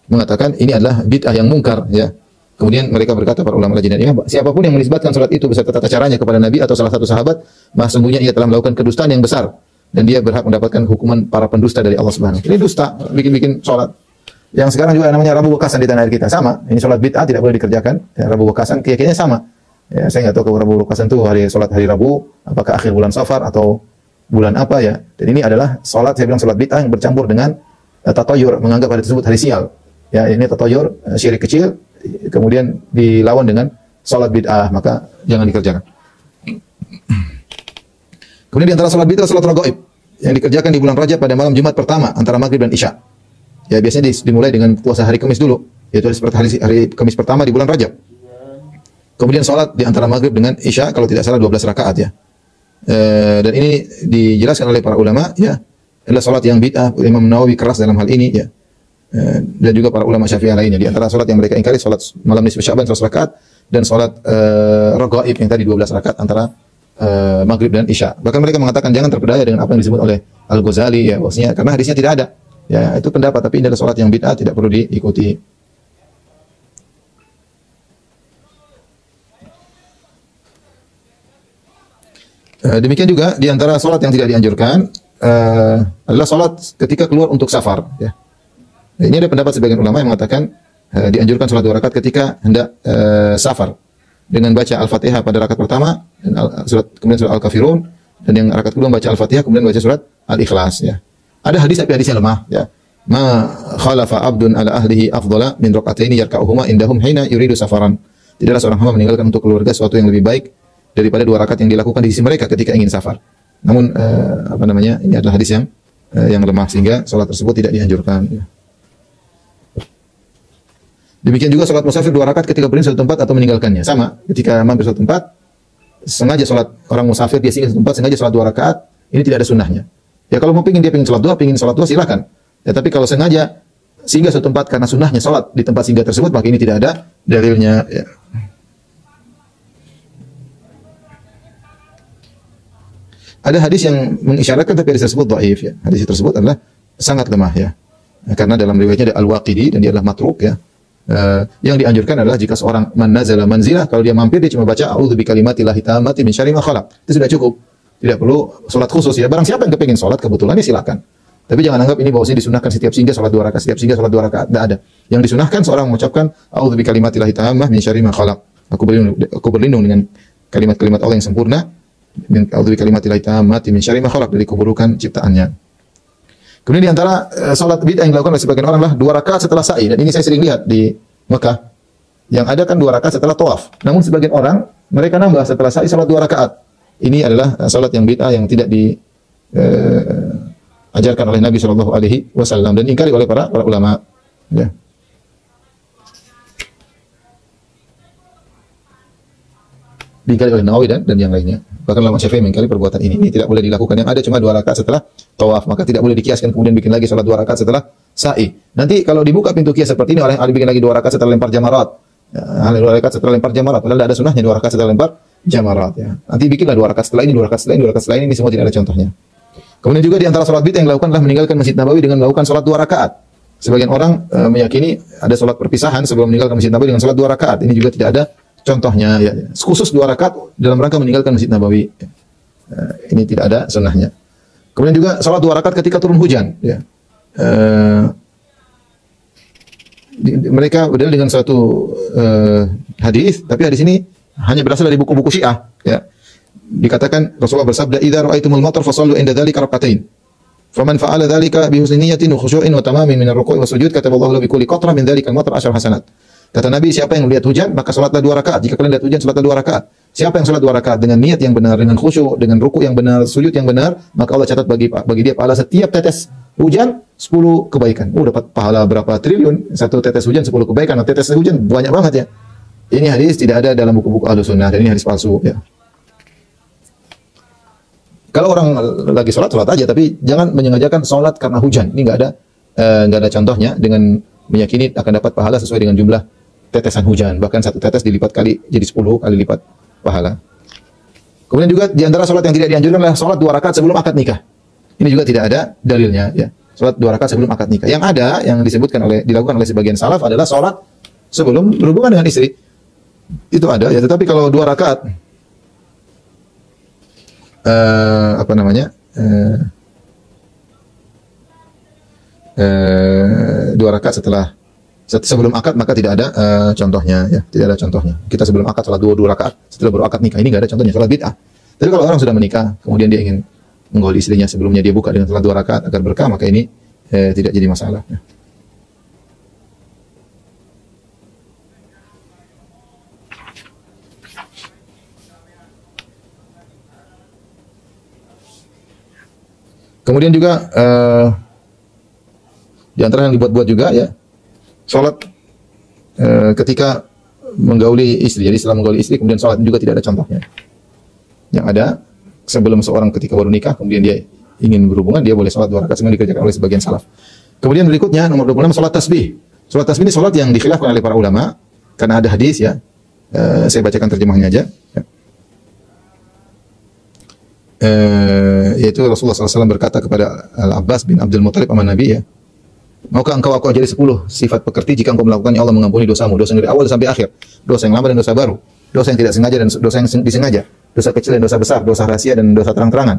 S1: mengatakan ini adalah bid'ah yang mungkar ya. Kemudian mereka berkata para ulama Lajnah Daimah, siapapun yang menisbatkan salat itu beserta tata caranya kepada Nabi atau salah satu sahabat, maka sungguhnya ia telah melakukan kedustaan yang besar dan dia berhak mendapatkan hukuman para pendusta dari Allah Subhanahu wa taala. Ini dusta, bikin salat. Yang sekarang juga namanya Rabu Bekasan di tanah air kita sama. Ini salat bid'ah tidak boleh dikerjakan. Ya, Rabu Bekasan keyakinannya sama. Ya, saya nggak tahu kalau Rabu Bekasan itu salat hari Rabu, apakah akhir bulan Safar atau bulan apa ya. Dan ini adalah salat, saya bilang salat bid'ah yang bercampur dengan tatayur, menganggap hari tersebut hari sial. Ya, ini tatayur, syirik kecil, kemudian dilawan dengan salat bid'ah, maka jangan dikerjakan. Kemudian di antara salat bid'ah salat raghaib yang dikerjakan di bulan Rajab pada malam Jumat pertama antara maghrib dan isya. Ya, biasanya dimulai dengan puasa hari Kamis dulu, yaitu hari Kamis pertama di bulan Rajab. Kemudian salat di antara maghrib dengan isya kalau tidak salah 12 rakaat ya. Dan ini dijelaskan oleh para ulama ya, adalah salat yang bid'ah. Imam Nawawi keras dalam hal ini ya. Dan juga para ulama Syafi'iyah lainnya. Di antara salat yang mereka ingkari salat malam nisfu Sya'ban 100 rakaat dan salat raghaib yang tadi 12 rakaat antara maghrib dan isya. Bahkan mereka mengatakan jangan terpedaya dengan apa yang disebut oleh Al-Ghazali ya, maksudnya karena hadisnya tidak ada. Ya, itu pendapat, tapi ini adalah salat yang bid'ah, tidak perlu diikuti. Demikian juga di antara salat yang tidak dianjurkan adalah salat ketika keluar untuk safar ya. Ini ada pendapat sebagian ulama yang mengatakan dianjurkan salat 2 rakaat ketika hendak safar dengan baca Al-Fatihah pada rakaat pertama dan kemudian surat Al-Kafirun, dan yang rakaat kedua baca Al-Fatihah kemudian baca surat Al-Ikhlas ya. Ada hadis tapi hadisnya lemah ya. Ma khalafa abdun ala ahlihi afdala min raqataini yarka'uhuma indahum hina yuridu safaran. Tidaklah seorang hamba meninggalkan untuk keluarga sesuatu yang lebih baik daripada 2 rakaat yang dilakukan di sisi mereka ketika ingin safar. Namun ini adalah hadis yang lemah sehingga salat tersebut tidak dianjurkan ya. Demikian juga salat musafir 2 rakaat ketika berhenti suatu tempat atau meninggalkannya. Sama, ketika mampir suatu tempat sengaja salat, orang musafir dia singgah di tempat sengaja salat 2 rakaat, ini tidak ada sunnahnya. Ya kalau mau dia pingin salat dua silakan. Ya tapi kalau sengaja singgah suatu tempat karena sunnahnya salat di tempat singgah tersebut, maka ini tidak ada dalilnya ya. ada hadis yang mengisyaratkan tapi hadis tersebut dhaif ya. Hadis tersebut adalah sangat lemah ya. Karena dalam riwayatnya ada Al-Waqidi dan dia adalah matruk ya. Yang dianjurkan adalah jika seorang manazala manzilah, kalau dia mampir dia cuma baca a'udzu bikalimatillahi tammati min syarri ma khalaq. Itu sudah cukup. Tidak perlu salat khusus ya. Barang siapa yang kepengin salat kebetulan ya silakan. Tapi jangan anggap ini bahwasanya disunahkan setiap singgah salat 2 rakaat, setiap singgah salat 2 rakaat. Tidak ada. Yang disunahkan seorang mengucapkan a'udzu bikalimatillahi tammah min syarri ma khalaq. Aku berlindung dengan kalimat-kalimat Allah yang sempurna. Min a'udzu bikalimatillahi tammati min syarri ma khalaq, dari keburukan ciptaannya. Kemudian di antara salat bid'ah yang dilakukan oleh sebagian orang adalah 2 rakaat setelah sa'i, dan ini saya sering lihat di Mekah. Yang ada kan 2 rakaat setelah tawaf. Namun sebagian orang mereka nambah setelah sa'i salat 2 rakaat. Ini adalah salat yang bid'ah yang tidak diajarkan oleh Nabi sallallahu alaihi wasallam dan ingkari oleh para ulama ya. Diingkari oleh Nawawi dan yang lainnya. Bahkan ulama Syafi'i mengingkari perbuatan ini. Ini tidak boleh dilakukan. Yang ada cuma 2 rakaat setelah tawaf. Maka tidak boleh dikiaskan kemudian bikin lagi salat 2 rakaat setelah sa'i. Nanti kalau dibuka pintu kias seperti ini, orang yang bikin lagi 2 rakaat setelah lempar jamarat. 2 rakaat setelah lempar jamarat. Padahal tidak ada sunahnya 2 rakaat setelah lempar jamarat ya. Nanti bikinlah 2 rakaat setelah ini, 2 rakaat setelah ini, 2 rakaat setelah ini semua tidak ada contohnya. Kemudian juga di antara salat bid'ah yang dilakukan adalah meninggalkan Masjid Nabawi dengan melakukan salat 2 rakaat. Sebagian orang meyakini ada salat perpisahan sebelum meninggalkan Masjid Nabawi dengan salat 2 rakaat. Ini juga tidak ada contohnya ya. Khusus 2 rakaat dalam rangka meninggalkan Masjid Nabawi. Ini tidak ada sunnahnya. Kemudian juga salat 2 rakaat ketika turun hujan ya. Mereka berdalil dengan suatu hadis, tapi hadis ini hanya berasal dari buku-buku Syiah ya. Dikatakan Rasulullah bersabda, "Idza ra'aitumul matar fasallu inda dzalika rak'atain. Faman fa'ala dzalika bi husni niyyatin wa khushu'in wa tamamin min ar-ruku' wa sujud kataballahu lahu bi kulli qatra min dzalika al-matar asyar hasanat." Kata Nabi, siapa yang melihat hujan maka salatlah 2 rakaat. Jika kalian lihat hujan salatlah 2 rakaat. Siapa yang salat 2 rakaat dengan niat yang benar, dengan khusyuk, dengan ruku yang benar, sujud yang benar, maka Allah catat bagi dia pahala setiap tetes hujan 10 kebaikan. Dapat pahala berapa triliun? 1 tetes hujan 10 kebaikan. Tetes hujan banyak banget ya. Ini hadis tidak ada dalam buku-buku Ahlussunnah dan ini hadis palsu ya. Kalau orang lagi sholat aja, tapi jangan menyengajakan sholat karena hujan. Ini nggak ada contohnya dengan meyakini akan dapat pahala sesuai dengan jumlah tetesan hujan. Bahkan 1 tetes dilipat kali jadi 10 kali lipat pahala. Kemudian juga di antara sholat yang tidak dianjurkan adalah sholat 2 rakaat sebelum akad nikah. Ini juga tidak ada dalilnya ya. Sholat 2 rakaat sebelum akad nikah. Yang ada yang dilakukan oleh sebagian salaf adalah sholat sebelum berhubungan dengan istri. Itu ada ya. Tetapi kalau 2 rakaat 2 rakaat sebelum akad maka tidak ada contohnya ya, tidak ada contohnya. Kita sebelum akad salat 2 rakaat, setelah baru akad nikah, ini enggak ada contohnya, salat bid'ah. Tapi kalau orang sudah menikah kemudian dia ingin menggauli istrinya sebelumnya dia buka dengan salat 2 rakaat agar berkah, maka ini tidak jadi masalah ya. Kemudian juga di antara yang dibuat-buat juga ya, salat ketika menggauli istri. Jadi setelah menggauli istri kemudian salat juga tidak ada contohnya. Yang ada sebelum seorang ketika baru nikah kemudian dia ingin berhubungan, dia boleh salat 2 rakaat sebagaimana dikerjakan oleh sebagian salaf. Kemudian berikutnya nomor 26 salat tasbih. Salat tasbih ini salat yang dikhilafkan oleh para ulama karena ada hadis ya. Saya bacakan terjemahnya aja. Ya. Yaitu Rasulullah SAW berkata kepada Al-Abbas bin Abdul Muttalib aman Nabi ya, maukah engkau aku ajari 10 sifat pekerti jika engkau melakukannya Allah mengampuni dosamu, dosa dari awal sampai akhir, dosa yang lama dan dosa baru, dosa yang tidak sengaja dan dosa yang disengaja, dosa kecil dan dosa besar, dosa rahasia dan dosa terang-terangan,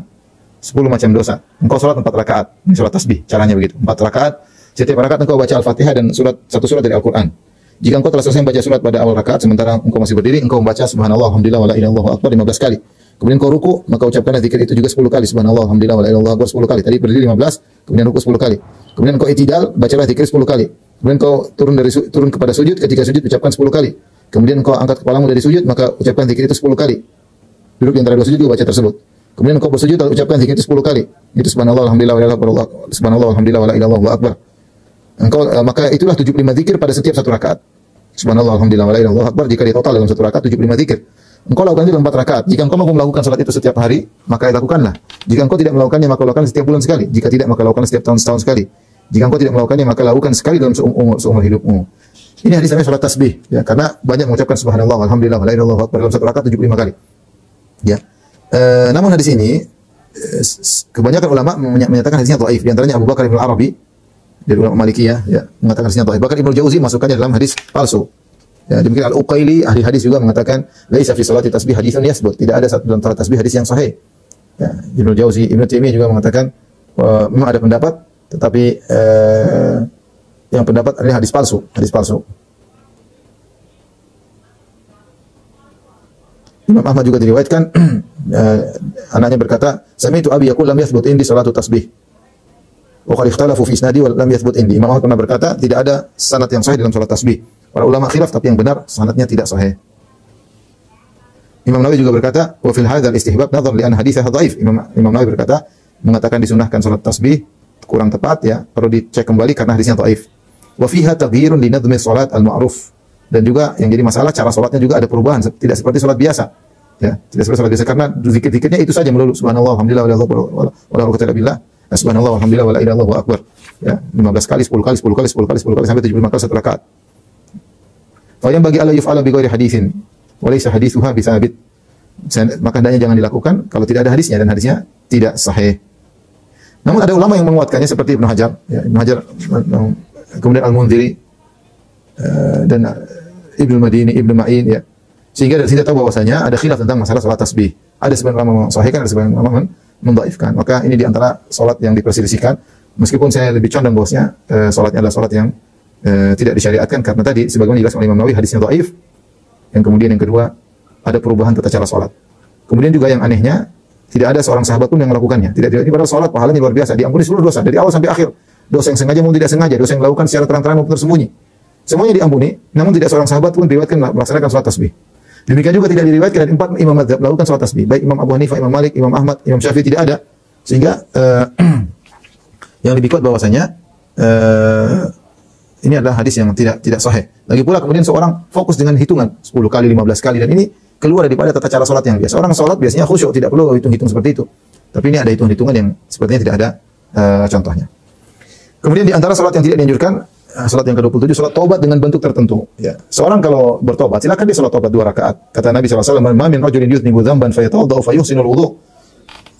S1: 10 macam dosa. Engkau salat 4 rakaat, ini salat tasbih, caranya begitu, 4 rakaat, setiap rakaat engkau baca Al-Fatihah dan satu surat dari Al-Quran. Jika engkau telah selesai baca surat pada awal rakaat, sementara engkau masih berdiri, engkau membaca Subhanallah, Alhamdulillah, wa la ilaha illallah akbar 15 kali. Kemudian kau ruku, maka ucapkanlah zikir itu juga 10 kali. Subhanallah, alhamdulillah, wa la ilaha illallah akbar 10 kali. Tadi berdiri 15, kemudian ruku 10 kali. Kemudian kau i'tidal, bacalah zikir 10 kali. Kemudian kau turun kepada sujud, ketika sujud ucapkan 10 kali. Kemudian kau angkat kepalamu dari sujud, maka ucapkan zikir itu 10 kali. Duduk di antara 2 sujud juga baca tersebut. Kemudian kau bersujud, lalu ucapkan zikir itu 10 kali. Itu subhanallah, alhamdulillah, wa la ilaha illallah, subhanallah, alhamdulillah, wa la ilaha illallah akbar. Maka itulah 75 zikir pada setiap 1 rakaat. Subhanallah, alhamdulillah, wa la ilaha illallah akbar. Jika di total dalam 1 rakaat 75 zikir. Engkau lakukan itu dalam 4 rakaat. Jika engkau mampu melakukan salat itu setiap hari, maka lakukanlah. Jika engkau tidak melakukannya, maka lakukan setiap bulan sekali. Jika tidak, maka lakukan setiap tahun setahun sekali. Jika engkau tidak melakukannya, maka lakukan sekali dalam seumur hidupmu. Ini hadis namanya salat tasbih, ya, karena banyak mengucapkan subhanallah, alhamdulillah, wa la ilaha illallah akbar dalam 1 rakaat 75 kali. Ya. Namun hadis ini kebanyakan ulama menyatakan hadisnya dhaif. Di antaranya Abu Bakar Ibnu Arabi dari ulama Malikiyah ya, mengatakan hadisnya dhaif. Bahkan Ibnu Jauzi masukkannya dalam hadis palsu. Ya, demikian Al-Uqaili ahli hadis juga mengatakan laisa fi sholati tasbih haditsun yasbut. Tidak ada dalam salat tasbih hadis yang sahih. Ya, Ibnu Jauzi, Ibnu Taimiyah juga mengatakan memang ada pendapat, tetapi yang pendapat adalah hadis palsu, hadis palsu. Imam Ahmad juga diriwayatkan anaknya berkata, "Sami'tu abi yaqul lam yathbut indi salatu tasbih." Wa qad ikhtalafu fi isnadi wa lam yathbut indi. Imam Ahmad pernah berkata, tidak ada sanad yang sahih dalam salat tasbih. Para ulama khilaf, tapi yang benar sanadnya tidak sahih. Imam Nawawi juga berkata, "Wa fil hadzal istihbab nadhar li an haditsah dhaif." Imam Nawawi berkata, mengatakan disunahkan salat tasbih kurang tepat ya, perlu dicek kembali karena hadisnya dhaif. Wa fiha taghyirun li nadhmi salat al-ma'ruf. Dan juga yang jadi masalah cara salatnya juga ada perubahan, tidak seperti salat biasa. Ya, tidak seperti salat biasa karena zikir-zikirnya itu saja melulu subhanallah alhamdulillah wala quwwata illa billah. Subhanallah alhamdulillah wala ilaha illallah akbar. Ya, 15 kali, 10 kali, 10 kali, 10 kali, 10 kali sampai 75 kali satu rakaat. Fa yang bagi Allah yuf'ala bi ghairi haditsin wa laysa hadithuha bi sabit. Maka hendaknya jangan dilakukan kalau tidak ada hadisnya dan hadisnya tidak sahih. Namun ada ulama yang menguatkannya seperti Ibnu Hajar, ya, Ibnu Hajar kemudian Al-Munziri dan Ibnu Madini, Ibnu Ma'in ya. Sehingga dari sini tahu bahwasanya ada khilaf tentang masalah salat tasbih. Ada sebagian ulama mensahihkan, ada sebagian ulama mendhaifkan. Maka ini di antara salat yang diperselisihkan. Meskipun saya lebih condong bahwasanya salatnya adalah salat yang tidak disyariatkan karena tadi sebagaimana dijelaskan oleh Imam Nawawi hadisnya dhaif. Yang kemudian yang kedua ada perubahan tata cara salat. Kemudian juga yang anehnya tidak ada seorang sahabat pun yang melakukannya. Tidak ini padahal salat pahalanya luar biasa, diampuni seluruh dosa dari awal sampai akhir. Dosa yang sengaja maupun tidak sengaja, dosa yang dilakukan secara terang-terangan maupun tersembunyi. Semuanya diampuni, namun tidak seorang sahabat pun diriwayatkan melaksanakan salat tasbih. Demikian juga tidak diriwayatkan dari 4 imam mazhab melakukan salat tasbih. Baik Imam Abu Hanifah, Imam Malik, Imam Ahmad, Imam Syafi'i tidak ada. Sehingga yang lebih kuat bahwasanya ini adalah hadis yang tidak sahih. Lagi pula kemudian seorang fokus dengan hitungan 10 kali, 15 kali dan ini keluar daripada tata cara salat yang biasa. Orang salat biasanya khusyuk, tidak perlu hitung-hitung seperti itu. Tapi ini ada hitung-hitungan yang sepertinya tidak ada contohnya. Kemudian di antara salat yang tidak dianjurkan, salat yang ke-27, salat taubat dengan bentuk tertentu. Ya. Seorang kalau bertobat, silakan dia salat taubat 2 rakaat. Kata Nabi SAW, "Ma min rajulin yudhnibu dzamban fayatawaddau fayuhsinul wudhu,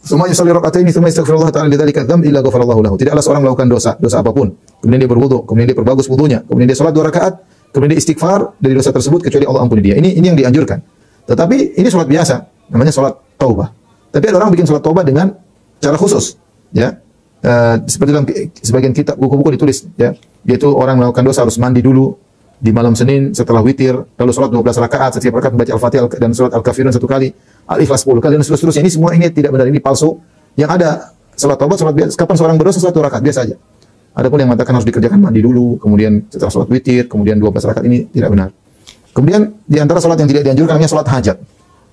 S1: tsumma yusalli rak'ataini tsumma yastaghfirullah ta'ala lidzalika dzamb illa ghafarallahu lahu." Tidaklah seorang melakukan dosa apapun, kemudian dia berwudu, kemudian dia perbagus wudunya, kemudian dia salat 2 rakaat, kemudian dia istighfar dari dosa tersebut kecuali Allah ampuni dia. Ini yang dianjurkan. Tetapi ini salat biasa, namanya salat taubah. Tapi ada orang bikin salat taubah dengan cara khusus, ya. Seperti dalam sebagian kitab buku-buku ditulis ya, yaitu orang melakukan dosa harus mandi dulu di malam Senin setelah witir, lalu salat 12 rakaat, setiap rakaat membaca Al-Fatihah dan surat Al-Kafirun 1 kali, Al-Ikhlas 10 kali dan seterusnya. Ini semua ini tidak benar, ini palsu. Yang ada salat taubat, salat biasa. Kapan seorang berdosa salat 2 rakaat biasa saja. Adapun yang mengatakan harus dikerjakan mandi dulu, kemudian setelah salat witir, kemudian 12 rakaat, ini tidak benar. Kemudian di antara salat yang tidak dianjurkan namanya salat hajat.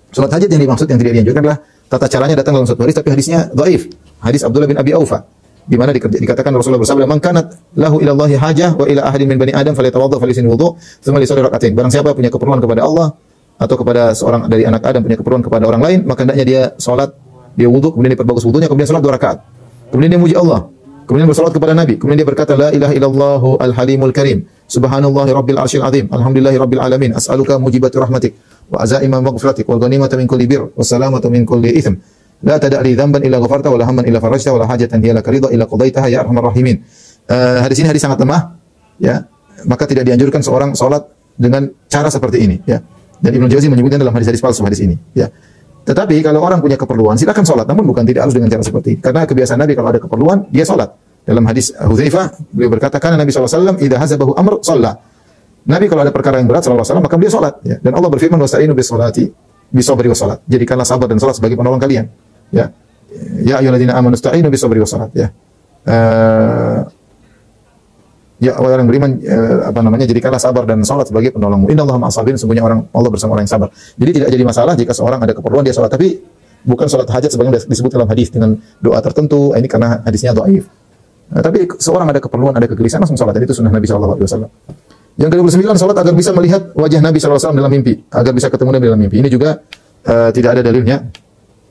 S1: Salat hajat yang dimaksud yang tidak dianjurkan adalah tata caranya datang dalam satu hadis tapi hadisnya dhaif. Hadis Abdullah bin Abi Aufa di mana dikatakan Rasulullah bersabda, "Man kanat lahu ila Allahi hajah wa ila ahadin min bani Adam falyatawadda falyusin wudu, tsumma lisalli rak'atain." Barang siapa punya keperluan kepada Allah atau kepada seorang dari anak Adam punya keperluan kepada orang lain, maka hendaknya dia salat, dia wudu, kemudian dia perbagus wudunya, kemudian salat 2 rakaat. Kemudian dia muji Allah, kemudian bersalat kepada Nabi, kemudian dia berkata, "La ilaha illallahu al-halimul karim, subhanallahi rabbil arsyil azim, alhamdulillahi rabbil alamin, as'aluka mujibati rahmatik wa azaima maghfiratik wal ghanimata min kulli bir was salamata min kulli itsm. La tada' li dzamban illa ghafarta wa la hamman illa farajta wa la hajatan hiya laka ridha illa qadaitaha ya arhamar rahimin." Hadis ini hadis sangat lemah ya, maka tidak dianjurkan seorang salat dengan cara seperti ini ya. Dan Ibnu Jauzi menyebutkan dalam hadis-hadis palsu hadis ini ya. Tetapi kalau orang punya keperluan silakan salat, namun bukan tidak harus dengan cara seperti ini. Karena kebiasaan Nabi kalau ada keperluan dia salat. Dalam hadis Hudzaifah beliau berkata, "Kana Nabi sallallahu alaihi wasallam idza hazabahu amr shalla." Nabi kalau ada perkara yang berat sallallahu alaihi wasallam maka beliau salat ya. Dan Allah berfirman, "Wasta'inu bis salati bisabri was salat." Jadikanlah sabar dan salat sebagai penolong kalian. Ya. Ya ayyuhalladzina amanu ista'inu bisabri was salat ya. Ya orang beriman jadikanlah sabar dan salat sebagai penolongmu. Innallaha ma'as sabirin, sesungguhnya Allah bersama orang yang sabar. Jadi tidak jadi masalah jika seorang ada keperluan dia salat, tapi bukan salat hajat sebagaimana disebut dalam hadis dengan doa tertentu. Ini karena hadisnya dhaif. Tapi seorang ada keperluan, ada kegelisahan langsung salat. Dan itu sunnah Nabi sallallahu alaihi wasallam. Yang ke-29 salat agar bisa melihat wajah Nabi sallallahu alaihi wasallam dalam mimpi, agar bisa ketemu Nabi dalam mimpi. Ini juga tidak ada dalilnya.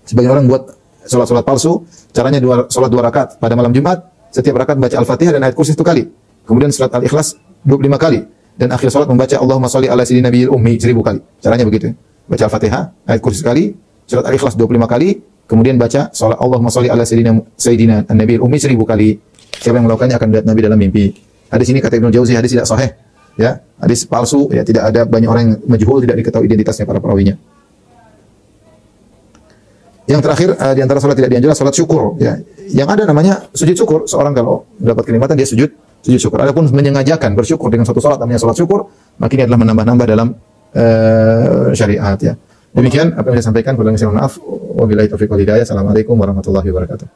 S1: Sebagian orang buat salat palsu, caranya salat 2 rakaat pada malam Jumat, setiap rakaat baca Al-Fatihah dan ayat kursi 1 kali. Kemudian surat Al-Ikhlas 25 kali dan akhir salat membaca Allahumma shalli ala sayyidina nabiyil ummi 1000 kali. Caranya begitu. Baca Al-Fatihah, ayat kursi sekali, surat Al-Ikhlas 25 kali, kemudian baca salat Allahumma sholli ala sayyidina an-nabiyil ummi 1000 kali. Siapa yang melakukannya akan melihat Nabi dalam mimpi. Hadis ini kata Ibnu Jauzi hadis tidak sahih, ya, hadis palsu, ya, tidak ada, banyak orang yang majhul, tidak diketahui identitasnya para perawinya. Yang terakhir di antara salat tidak dianjurkan salat syukur, ya. Yang ada namanya sujud syukur. Seorang kalau mendapat kenikmatan dia sujud syukur. Adapun menyengajakan bersyukur dengan satu salat namanya salat syukur, maka ini adalah menambah-nambah dalam syariat, ya. Demikian apa yang saya sampaikan, kurang lebih saya mohon maaf. Wabillahi taufiq wal hidayah. Assalamualaikum warahmatullahi wabarakatuh.